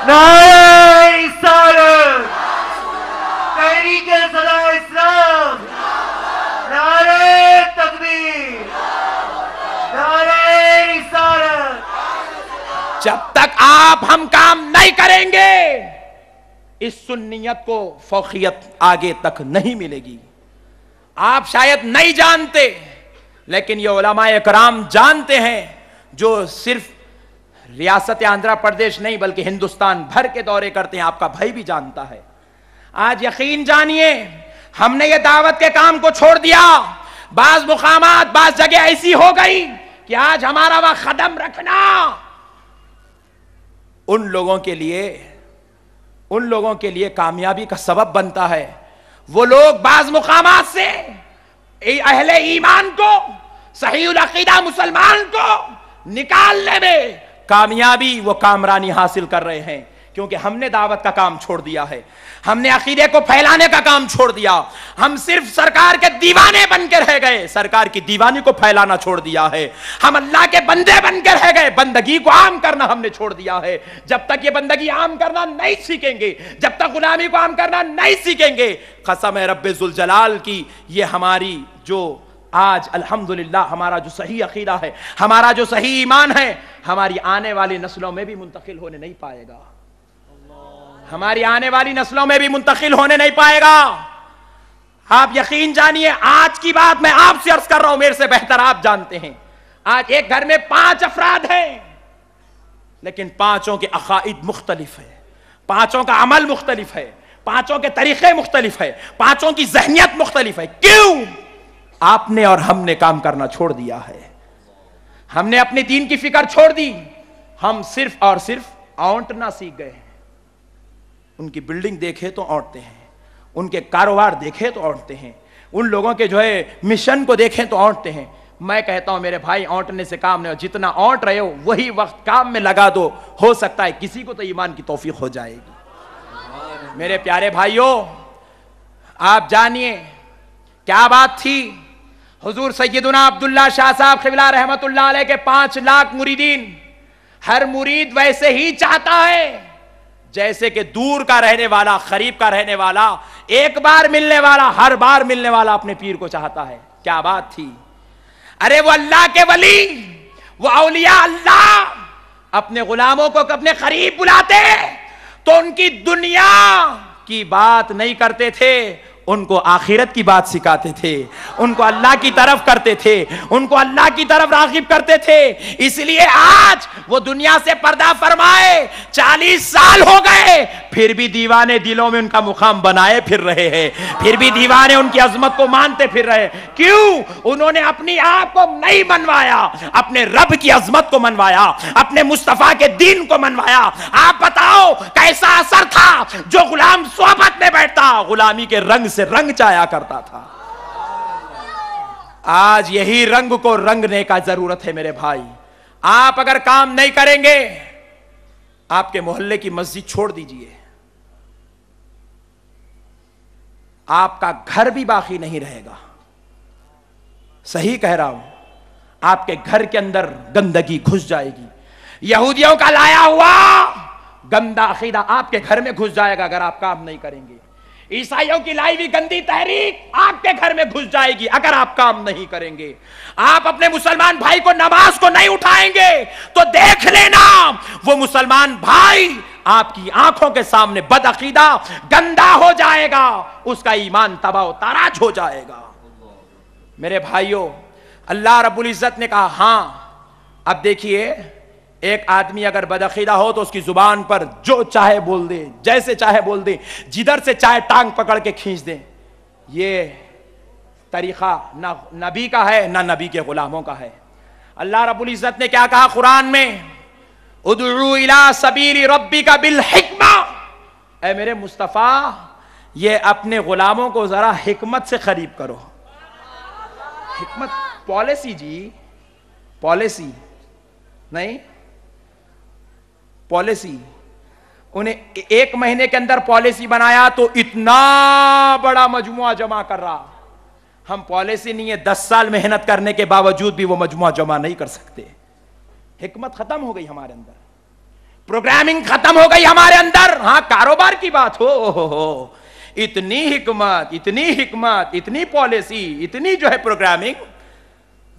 نعرہ رسالت، تحریک صدائے اسلام، نعرہ تکبیر، نعرہ رسالت۔ جب تک آپ ہم کام نہیں کریں گے، اس سنیت کو فوقیت آگے تک نہیں ملے گی۔ آپ شاید نہیں جانتے، لیکن یہ علماء اکرام جانتے ہیں، جو صرف ریاست آندھرا پردیش نہیں بلکہ ہندوستان بھر کے دورے کرتے ہیں، آپ کا بھائی بھی جانتا ہے۔ آج یقین جانیے، ہم نے یہ دعوت کے کام کو چھوڑ دیا۔ بعض مقامات، بعض جگہ ایسی ہو گئی کہ آج ہمارا وہاں قدم رکھنا ان لوگوں کے لیے کامیابی کا سبب بنتا ہے۔ وہ لوگ بعض مقامات سے اہل ایمان کو، صحیح العقیدہ مسلمان کو نکالنے میں کامیابی و کامرانی حاصل کر رہے ہیں، کیونکہ ہم نے دعوت کا کام چھوڑ دیا ہے، ہم نے عقیدے کو پھیلانے کا کام چھوڑ دیا، ہم صرف سرکار کے دیوانے بن کے رہ گئے، سرکار کی دیوانی کو پھیلانا چھوڑ دیا ہے، ہم اللہ کے بندے بن کے رہ گئے، بندگی کو عام کرنا ہم نے چھوڑ دیا ہے۔ جب تک یہ بندگی عام کرنا نہیں سیکھیں گے، جب تک غلامی کو عام کرنا نہیں سیکھیں گے، قسم ہے رب ذوالجلال کی، یہ ہماری جو آج الحمدللہ ہمارا جو صحیح عقیدہ ہے، ہمارا جو صحیح ایمان ہے، ہماری آنے والی نسلوں میں بھی منتقل ہونے نہیں پائے گا، ہماری آنے والی نسلوں میں بھی منتقل ہونے نہیں پائے گا۔ آپ یقین جانیے، آج کی بات میں آپ سے عرض کر رہا ہوں، میرے سے بہتر آپ جانتے ہیں، آج ایک گھر میں 5 افراد ہیں، لیکن 5 کے عقائد مختلف ہے، 5 کا عمل مختلف ہے، 5 کے طریقے مختلف ہے، 5 کی ذہنیت مختلف ہے۔ کیوں؟ آپ نے اور ہم نے کام کرنا چھوڑ دیا ہے، ہم نے اپنے دین کی فکر چھوڑ دی، ہم صرف اور صرف اونٹنا سیکھ گئے ہیں۔ ان کی بلڈنگ دیکھے تو اونٹتے ہیں، ان کے کاروبار دیکھے تو اونٹتے ہیں، ان لوگوں کے جو ہے مشن کو دیکھیں تو اونٹتے ہیں۔ میں کہتا ہوں میرے بھائی، اونٹنے سے کام نہیں ہو، جتنا اونٹ رہے ہو وہی وقت کام میں لگا دو، ہو سکتا ہے کسی کو تو ایمان کی توفیق ہو جائے گی۔ میرے پیارے بھائیوں، آپ جانیے کیا بات تھی۔ حضور سیدنا عبداللہ شاہ صاحب قبلہ رحمت اللہ علیہ کے 5 لاکھ مریدین، ہر مرید ویسے ہی چاہتا ہے جیسے کہ دور کا رہنے والا، قریب کا رہنے والا، ایک بار ملنے والا ہر بار ملنے والا اپنے پیر کو چاہتا ہے۔ کیا بات تھی۔ ارے وہ اللہ کے ولی، وہ اولیاء اللہ اپنے غلاموں کو اپنے قریب بلاتے تو ان کی دنیا کی بات نہیں کرتے تھے، ان کو آخرت کی بات سکھاتے تھے، ان کو اللہ کی طرف کرتے تھے، ان کو اللہ کی طرف راغب کرتے تھے۔ اس لیے آج وہ دنیا سے پردہ فرمائے 40 سال ہو گئے، پھر بھی دیوانے دلوں میں ان کا مقام بنائے پھر رہے ہیں، پھر بھی دیوانے ان کی عظمت کو مانتے پھر رہے۔ کیوں؟ انہوں نے اپنی آپ کو نہیں منوایا، اپنے رب کی عظمت کو منوایا، اپنے مصطفیٰ کے دین کو منوایا۔ آپ بتاؤ کیسا اثر تھا جو غلام صحبت میں بیٹھتا، غلامی کے رنگ سے رنگ چایا کرتا تھا۔ آج یہی رنگ کو رنگنے کا ضرورت ہے میرے بھائی۔ آپ اگر کام نہیں کریں گے، آپ کے محلے کی مسجد چھوڑ دیجئے، آپ کا گھر بھی باقی نہیں رہے گا۔ صحیح کہہ رہا ہوں, آپ کے گھر کے اندر گندگی گھس جائے گی. یہودیوں کا لایا ہوا گندا عقیدہ آپ کے گھر میں گھس جائے گا اگر آپ کام نہیں کریں گے. عیسائیوں کی لائی ہوئی گندی تحریک آپ کے گھر میں گھس جائے گی اگر آپ کام نہیں کریں گے. آپ اپنے مسلمان بھائی کو نماز کو نہیں اٹھائیں گے تو دیکھ لینا وہ مسلمان بھائی آپ کی آنکھوں کے سامنے بد عقیدہ گندا ہو جائے گا, اس کا ایمان تباہ و تاراج ہو جائے گا. میرے بھائیوں, اللہ رب العزت نے کہا ہاں اب دیکھیے, ایک آدمی اگر بدعقیدہ ہو تو اس کی زبان پر جو چاہے بول دے, جیسے چاہے بول دے, جدھر سے چاہے ٹانگ پکڑ کے کھینچ دے. یہ طریقہ نہ نبی کا ہے نہ نبی کے غلاموں کا ہے. اللہ رب العزت نے کیا کہا قرآن میں, ادعو الی سبیل ربک بالحکمہ. اے میرے مصطفیٰ یہ اپنے غلاموں کو ذرا حکمت سے قریب کرو. حکمت پالیسی جی, پالیسی نہیں, پالیسی. انہیں ایک مہینے کے اندر پالیسی بنایا تو اتنا بڑا مجموعہ جمع کر رہا. ہم پالیسی نہیں ہے, 10 سال محنت کرنے کے باوجود بھی وہ مجموعہ جمع نہیں کر سکتے. حکمت ختم ہو گئی ہمارے اندر, پروگرامنگ ختم ہو گئی ہمارے اندر. ہاں کاروبار کی بات ہو, اتنی حکمت, اتنی حکمت, اتنی پالیسی, اتنی جو ہے پروگرامنگ,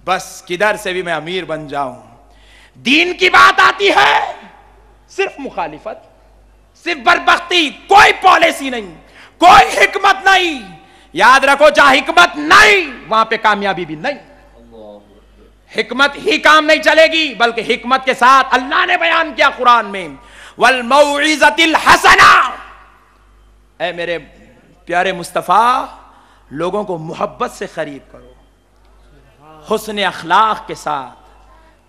بس کدھر سے بھی میں امیر بن جاؤں. دین کی بات آتی ہے صرف مخالفت, صرف بربختی, کوئی پالیسی نہیں, کوئی حکمت نہیں. یاد رکھو جہاں حکمت نہیں وہاں پہ کامیابی بھی نہیں. حکمت ہی کام نہیں چلے گی, بلکہ حکمت کے ساتھ اللہ نے بیان کیا قرآن میں والموعظۃ الحسنہ. اے میرے پیارے مصطفیٰ لوگوں کو محبت سے قریب کرو, حسن اخلاق کے ساتھ,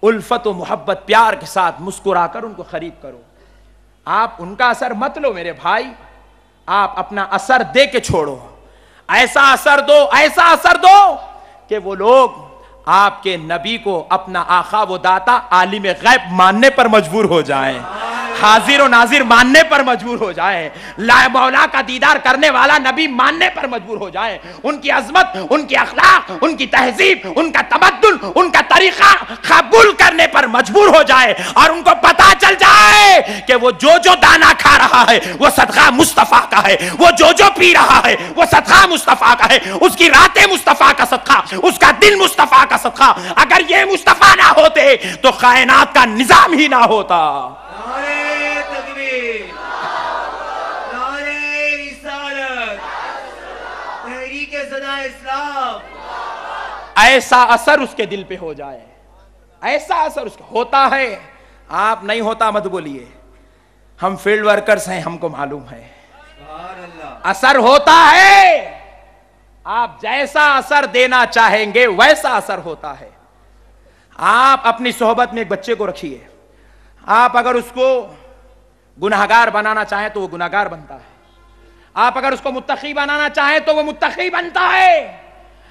الفت و محبت پیار کے ساتھ مسکرا کر ان کو قریب کرو. آپ ان کا اثر مت لو میرے بھائی, آپ اپنا اثر دے کے چھوڑو. ایسا اثر دو, ایسا اثر دو کہ وہ لوگ آپ کے نبی کو اپنا آقا و داتا عالم غیب ماننے پر مجبور ہو جائیں, حاضر و ناظر ماننے پر مجبور ہو جائیں, لا مولا کا دیدار کرنے والا نبی ماننے پر مجبور ہو جائیں. ان کی عظمت, ان کی اخلاق, ان کی تہذیب, ان کا تمدن, ان کا طریقہ قبول کرنے پر مجبور ہو جائے, اور ان کو پتا چل جائے کہ وہ جو دانا کھا رہا ہے وہ صدقہ مصطفیٰ کا ہے, وہ جو پی رہا ہے وہ صدقہ مصطفیٰ کا ہے, اس کی راتیں مصطفیٰ کا صدقہ, اس کا دن مصطفیٰ کا صدقہ. اگر یہ مصطفیٰ نہ ہوتے تو کائنات کا نظام ہی نہ ہوتا. نعرہ تکبیر, نعرہ رسالت, تحریک صدا اسلام. ایسا اثر اس کے دل پہ ہو جائے, ایسا اثر اس کا ہوتا ہے. آپ نہیں ہوتا مت بولیے, ہم فیلڈ ورکرز ہیں, ہم کو معلوم ہے سبحان اللہ. اثر ہوتا ہے. آپ جیسا اثر دینا چاہیں گے ویسا اثر ہوتا ہے. آپ اپنی صحبت میں ایک بچے کو رکھیے, آپ اگر اس کو گناہگار بنانا چاہیں تو وہ گناہگار بنتا ہے, آپ اگر اس کو متقی بنانا چاہیں تو وہ متقی بنتا ہے,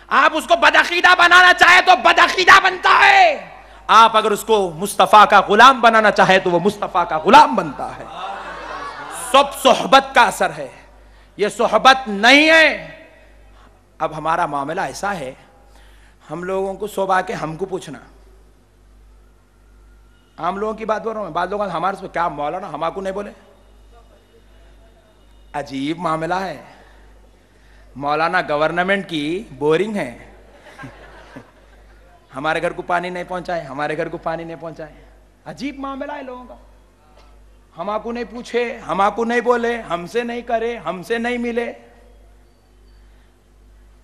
آپ اس کو بدعقیدہ بنانا چاہیں تو بدعقیدہ بنتا ہے, آپ اگر اس کو مصطفیٰ کا غلام بنانا چاہیں تو وہ مصطفیٰ کا غلام بنتا ہے. سب صحبت کا اثر ہے, یہ صحبت نہیں ہے. اب ہمارا معاملہ ایسا ہے, ہم لوگوں کو صبح کے ہم کو پوچھنا, عام لوگوں کی بات بول رہا ہوں, بعض لوگ ہمارے سے کیا مولانا ہم کو نہیں بولے. عجیب معاملہ ہے. مولانا گورنمنٹ کی بورنگ ہے, ہمارے گھر کو پانی نہیں پہنچائے, ہمارے گھر کو پانی نہیں پہنچائے. عجیب معاملہ ہے لوگوں کا. ہم کو نہیں پوچھے, ہم کو نہیں بولے, ہم سے نہیں کرے, ہم سے نہیں ملے.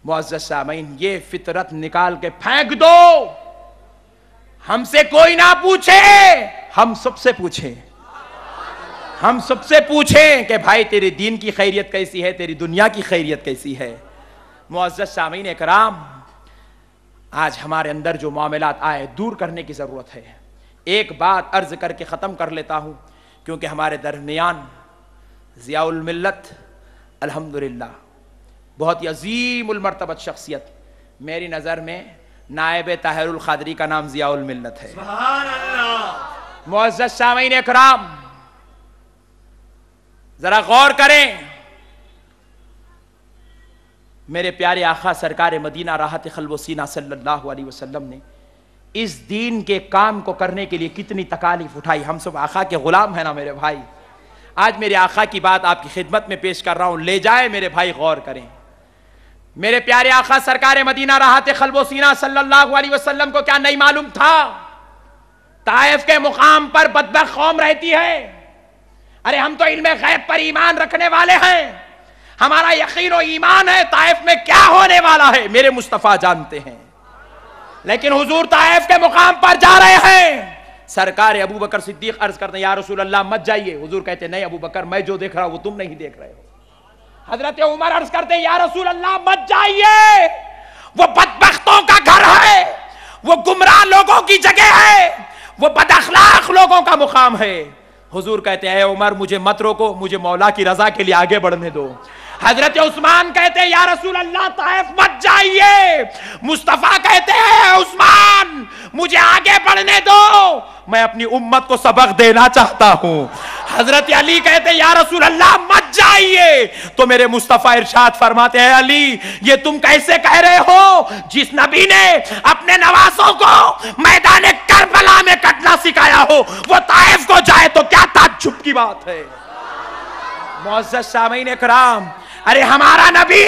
معزز سامعین, یہ فطرت نکال کے پھینک دو. ہم سے کوئی نہ پوچھے, ہم سب سے پوچھیں, ہم سب سے پوچھیں کہ بھائی تیری دین کی خیریت کیسی ہے, تیری دنیا کی خیریت کیسی ہے. معزز سامعین اکرام, آج ہمارے اندر جو معاملات آئے دور کرنے کی ضرورت ہے. ایک بات عرض کر کے ختم کر لیتا ہوں, کیونکہ ہمارے درمیان ضیاء الملت الحمدللہ بہت ہی عظیم المرتبت شخصیت, میری نظر میں نائب طاہر القادری کا نام ضیاء الملت ہے. سبحان اللہ. معزز سامعین اکرام ذرا غور کریں, میرے پیارے آقا سرکار مدینہ راحت قلب و سینہ صلی اللہ علیہ وسلم نے اس دین کے کام کو کرنے کے لیے کتنی تکالیف اٹھائی. ہم سب آقا کے غلام ہیں نا میرے بھائی. آج میرے آقا کی بات آپ کی خدمت میں پیش کر رہا ہوں, لے جائے میرے بھائی, غور کریں. میرے پیارے آقا سرکار مدینہ راحت قلب و سینہ صلی اللہ علیہ وسلم کو کیا نہیں معلوم تھا طائف کے مقام پر بدبخت قوم رہتی ہے؟ ارے ہم تو علم غیب پر ایمان رکھنے والے ہیں, ہمارا یقین و ایمان ہے طائف میں کیا ہونے والا ہے میرے مصطفیٰ جانتے ہیں. لیکن حضور طائف کے مقام پر جا رہے ہیں. سرکار ابو بکر صدیق عرض کرتے ہیں یا رسول اللہ مت جائیے. حضور کہتے ہیں نہیں ابو بکر, میں جو دیکھ رہا ہوں وہ تم نہیں دیکھ رہے ہو. حضرت عمر عرض کرتے ہیں یا رسول اللہ مت جائیے, وہ بدبختوں کا گھر ہے, وہ گمراہ لوگوں کی جگہ ہے, وہ بد اخلاق لوگوں کا مقام ہے. حضور کہتے ہیں اے عمر مجھے مت روکو, مجھے مولا کی رضا کے لیے آگے بڑھنے دو. حضرت عثمان کہتے ہیں یا رسول اللہ طائف مت جائیے. مصطفیٰ کہتے ہیں عثمان مجھے آگے بڑھنے دو, میں اپنی امت کو سبق دینا چاہتا ہوں. حضرت علی کہتے ہیں یا رسول اللہ مت جائیے. تو میرے مصطفیٰ ارشاد فرماتے ہیں علی یہ تم کیسے کہہ رہے ہو جس نبی نے اپنے نواسوں کو میدان کربلا میں کٹنا سکھایا ہو وہ طائف کو جائے تو کیا تعجب کی بات ہے. معزز سامعین اکرام, ارے ہمارا نبی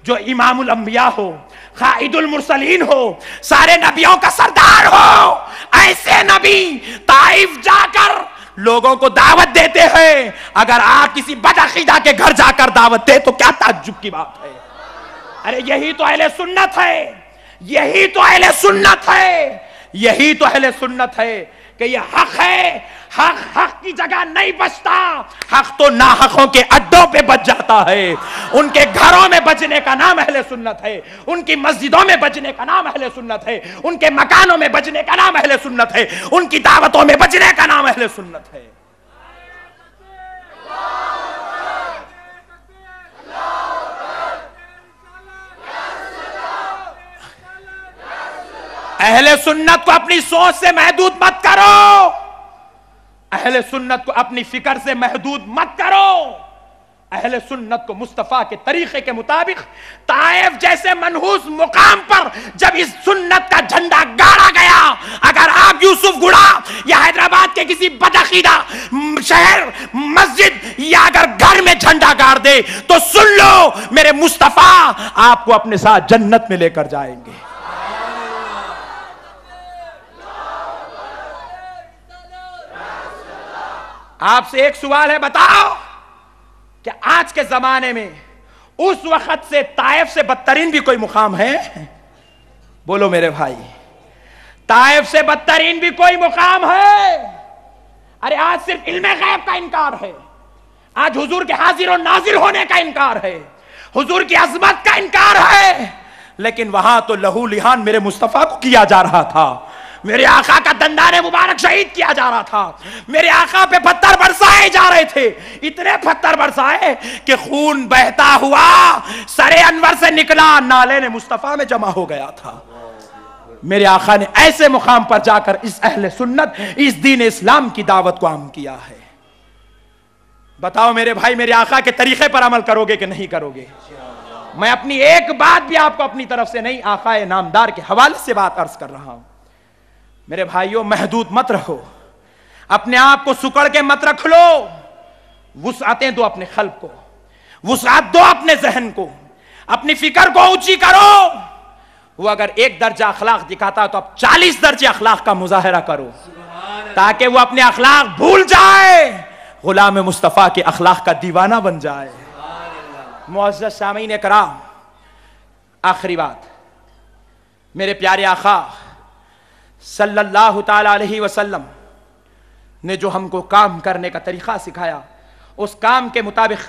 جو امام الانبیاء ہو, قائد المرسلین ہو, سارے نبیوں کا سردار ہو, ایسے نبی طائف جا کر لوگوں کو دعوت دیتے ہیں. اگر آپ کسی بدعقیدہ کے گھر جا کر دعوت دے تو کیا تعجب کی بات ہے. ارے یہی تو اہل سنت ہے, یہی تو اہل سنت ہے, یہی تو اہل سنت ہے کہ یہ حق ہے. حق حق کی جگہ نہیں بچتا, حق تو ناحقوں کے اڈوں پہ بچ جاتا ہے. ان کے گھروں میں بچنے کا نام اہل سنت ہے, ان کی مسجدوں میں بچنے کا نام اہل سنت ہے, ان کے مکانوں میں بچنے کا نام اہل سنت ہے, ان کی دعوتوں میں بچنے کا نام اہل سنت ہے. اہل سنت کو اپنی سوچ سے محدود مت کرو, اہل سنت کو اپنی فکر سے محدود مت کرو. اہل سنت کو مصطفیٰ کے طریقے کے مطابق طائف جیسے منحوس مقام پر جب اس سنت کا جھنڈا گاڑا گیا, اگر آپ یوسف گڑا یا حیدرآباد کے کسی بدعقیدہ شہر مسجد یا اگر گھر میں جھنڈا گاڑ دے تو سن لو میرے مصطفیٰ آپ کو اپنے ساتھ جنت میں لے کر جائیں گے. آپ سے ایک سوال ہے, بتاؤ کہ آج کے زمانے میں اس وقت سے طائف سے بدترین بھی کوئی مقام ہے؟ بولو میرے بھائی, طائف سے بدترین بھی کوئی مقام ہے؟ ارے آج صرف علم غیب کا انکار ہے, آج حضور کے حاضر و ناظر ہونے کا انکار ہے, حضور کی عظمت کا انکار ہے. لیکن وہاں تو لہو لہان میرے مصطفیٰ کو کیا جا رہا تھا, میرے آقا کا دندان مبارک شہید کیا جا رہا تھا, میرے آقا پہ پتھر برسائے جا رہے تھے, اتنے پتھر برسائے کہ خون بہتا ہوا سر انور سے نکلا نالے نے مصطفیٰ میں جمع ہو گیا تھا. میرے آقا نے ایسے مقام پر جا کر اس اہل سنت, اس دین اسلام کی دعوت کو عام کیا ہے. بتاؤ میرے بھائی میرے آقا کے طریقے پر عمل کرو گے کہ نہیں کرو گے؟ میں اپنی ایک بات بھی آپ کو اپنی طرف سے نہیں, آقا نامدار کے حوالے سے بات عرض کر رہا ہوں. میرے بھائیوں محدود مت رہو, اپنے آپ کو سکڑ کے مت رکھ لو, وسعتیں دو اپنے قلب کو, وسعت دو اپنے ذہن کو, اپنی فکر کو اونچی کرو. وہ اگر 1 درجہ اخلاق دکھاتا تو اب 40 درجے اخلاق کا مظاہرہ کرو تاکہ وہ اپنے اخلاق بھول جائے, غلام مصطفیٰ کے اخلاق کا دیوانہ بن جائے. معزز سامعین اکرام, آخری بات, میرے پیارے آقا صلی اللہ تعالی علیہ وسلم نے جو ہم کو کام کرنے کا طریقہ سکھایا اس کام کے مطابق,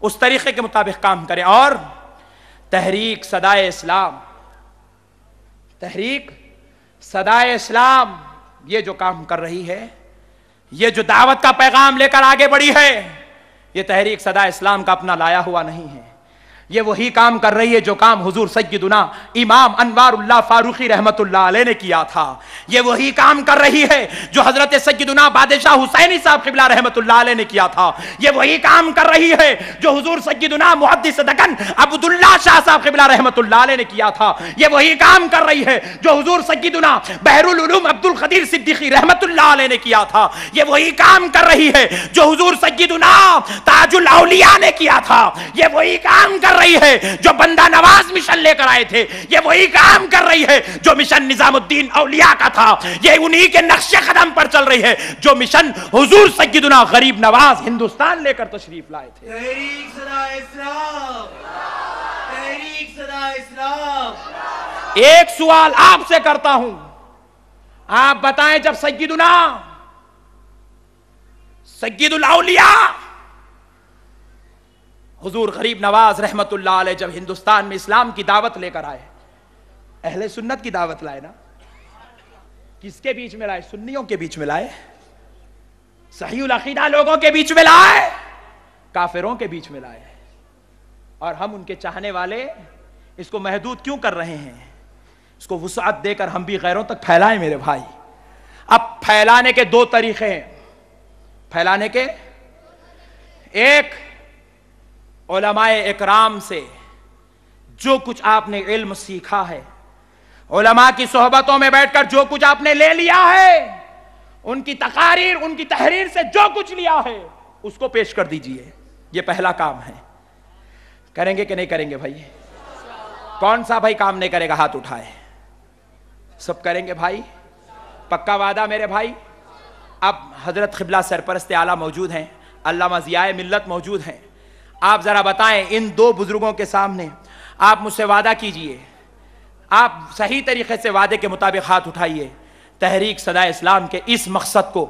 اس طریقے کے مطابق کام کریں. اور تحریک صدائے اسلام, تحریک صدائے اسلام یہ جو کام کر رہی ہے, یہ جو دعوت کا پیغام لے کر آگے بڑھی ہے, یہ تحریک صدائے اسلام کا اپنا لایا ہوا نہیں ہے. یہ وہی کام کر رہی ہے جو کام حضور سیدنا امام انوار اللہ فاروقی رحمت اللہ علیہ نے کیا تھا. یہ وہی کام کر رہی ہے جو حضرت سیدنا بادشاہ حسینی صاحب قبلہ رحمت اللہ علیہ نے کیا تھا. یہ وہی کام کر رہی ہے جو حضور سیدنا محدث دکن عبداللہ شاہ صاحب قبلہ رحمت اللہ علیہ نے کیا تھا. یہ وہی کام کر رہی ہے جو حضور سیدنا بحر العلوم عبد القدیر صدیقی رحمت اللہ علیہ نے کیا تھا. یہ وہی کام کر رہی ہے جو حضور سیدنا تاج الاولیاء نے کیا تھا. یہ وہی کام کر رہی ہے جو بندہ نواز مشن لے کر آئے تھے. یہ وہی کام کر رہی ہے جو مشن نظام الدین اولیاء کا تھا. یہ انہی کے نقش قدم پر چل رہی ہے جو مشن حضور سیدنا غریب نواز ہندوستان لے کر تشریف لائے تھے. تحریک صدا اسلام، تحریک صدا اسلام. ایک سوال آپ سے کرتا ہوں، آپ بتائیں جب سیدنا سید الاولیاء حضور غریب نواز رحمت اللہ علیہ جب ہندوستان میں اسلام کی دعوت لے کر آئے، اہل سنت کی دعوت لائے نا، کس کے بیچ میں لائے؟ سنیوں کے بیچ میں لائے، صحیح العقیدہ لوگوں کے بیچ میں لائے، کافروں کے بیچ میں لائے. اور ہم ان کے چاہنے والے اس کو محدود کیوں کر رہے ہیں؟ اس کو وسعت دے کر ہم بھی غیروں تک پھیلائیں میرے بھائی. اب پھیلانے کے دو طریقے ہیں. پھیلانے کے ایک، علماء اکرام سے جو کچھ آپ نے علم سیکھا ہے، علماء کی صحبتوں میں بیٹھ کر جو کچھ آپ نے لے لیا ہے، ان کی تقاریر، ان کی تحریر سے جو کچھ لیا ہے اس کو پیش کر دیجئے. یہ پہلا کام ہے. کریں گے کہ نہیں کریں گے بھائی؟ کون سا بھائی کام نہیں کرے گا؟ ہاتھ اٹھائے. سب کریں گے بھائی؟ پکا وعدہ میرے بھائی؟ اب حضرت قبلہ سرپرست اعلیٰ موجود ہیں، علامہ ضیاء ملت موجود ہیں. آپ ذرا بتائیں ان دو بزرگوں کے سامنے آپ مجھ سے وعدہ کیجئے، آپ صحیح طریقے سے وعدے کے مطابق ہاتھ اٹھائیے. تحریک صدا اسلام کے اس مقصد کو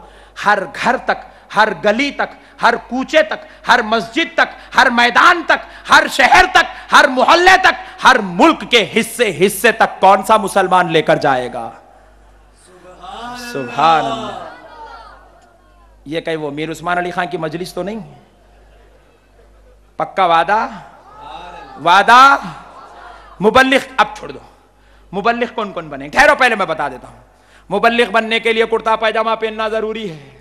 ہر گھر تک، ہر گلی تک، ہر کوچے تک، ہر مسجد تک، ہر میدان تک، ہر شہر تک، ہر محلے تک، ہر ملک کے حصے تک کون سا مسلمان لے کر جائے گا؟ سبحان اللہ. یہ کہیں وہ میر عثمان علی خان کی مجلس تو نہیں؟ پکا وعدہ؟ وعدہ؟ مبلغ اب چھوڑ دو. مبلغ کون کون بنے؟ ٹھہرو پہلے میں بتا دیتا ہوں. مبلغ بننے کے لیے کرتا پائجامہ پہننا ضروری ہے.